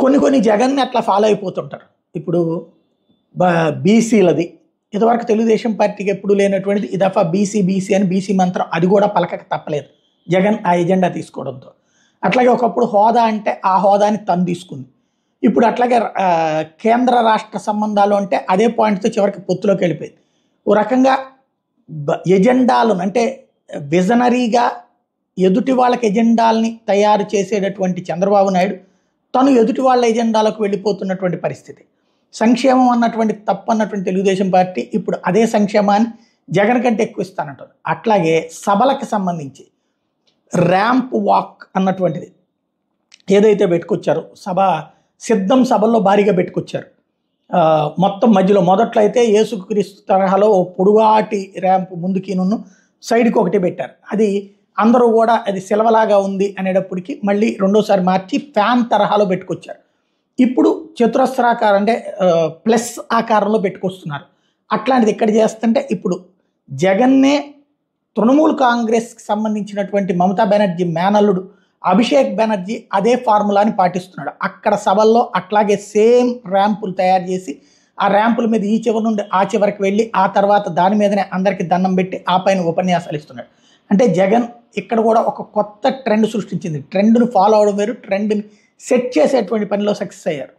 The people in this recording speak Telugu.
కొన్ని కొన్ని జగన్ని అట్లా ఫాలో అయిపోతుంటారు. ఇప్పుడు బీసీలది ఇదివరకు తెలుగుదేశం పార్టీకి ఎప్పుడు లేనటువంటిది, ఈ దఫా బీసీ బీసీ అని బీసీ మంత్రం అది కూడా పలకక తప్పలేదు జగన్ ఆ ఎజెండా తీసుకోవడంతో. అట్లాగే ఒకప్పుడు హోదా అంటే ఆ హోదాని తను తీసుకుంది. ఇప్పుడు అట్లాగే కేంద్ర రాష్ట్ర సంబంధాలు అంటే అదే పాయింట్తో చివరికి పొత్తులోకి వెళ్ళిపోయింది. ఓ రకంగా ఎజెండాలను అంటే విజనరీగా ఎదుటి వాళ్ళకి ఎజెండాలని తయారు చేసేటటువంటి చంద్రబాబు నాయుడు తను ఎదుటి వాళ్ళ ఎజెండాలకు వెళ్ళిపోతున్నటువంటి పరిస్థితి. సంక్షేమం అన్నటువంటి తప్పు అన్నటువంటి తెలుగుదేశం పార్టీ ఇప్పుడు అదే సంక్షేమాన్ని జగన్ కంటే ఎక్కువ ఇస్తానంటారు. అట్లాగే సభలకు సంబంధించి ర్యాంప్ వాక్ అన్నటువంటిది ఏదైతే పెట్టుకొచ్చారో సిద్ధం సభల్లో భారీగా పెట్టుకొచ్చారు. మొత్తం మధ్యలో మొదట్లో అయితే యేసుక్రీస్తు తరహాలో పొడుగాటి ర్యాంపు ముందుకి సైడ్కి ఒకటి పెట్టారు. అది అందరూ కూడా అది సెలవులాగా ఉంది అనేటప్పటికి మళ్ళీ రెండోసారి మార్చి ఫ్యాన్ తరహాలో పెట్టుకొచ్చారు. ఇప్పుడు చతురస్రాకారం అంటే ప్లస్ ఆకారంలో పెట్టుకొస్తున్నారు. అట్లాంటిది ఎక్కడ చేస్తుంటే ఇప్పుడు జగన్నే తృణమూల్ కాంగ్రెస్కి సంబంధించినటువంటి మమతా బెనర్జీ మేనల్లుడు అభిషేక్ బెనర్జీ అదే ఫార్ములాని పాటిస్తున్నాడు. అక్కడ సభల్లో అట్లాగే సేమ్ ర్యాంపులు తయారు చేసి ఆ ర్యాంపుల మీద ఈ చివరి నుండి ఆ చివరికి వెళ్ళి ఆ తర్వాత దాని మీదనే అందరికీ దండం పెట్టి ఆ పైన ఉపన్యాసాలు ఇస్తున్నాడు. అంటే జగన్ ఇక్కడ కూడా ఒక కొత్త ట్రెండ్ సృష్టించింది. ట్రెండ్ను ఫాలో అవడం వేరు, ట్రెండ్ని సెట్ చేసేటువంటి పనిలో సక్సెస్ అయ్యారు.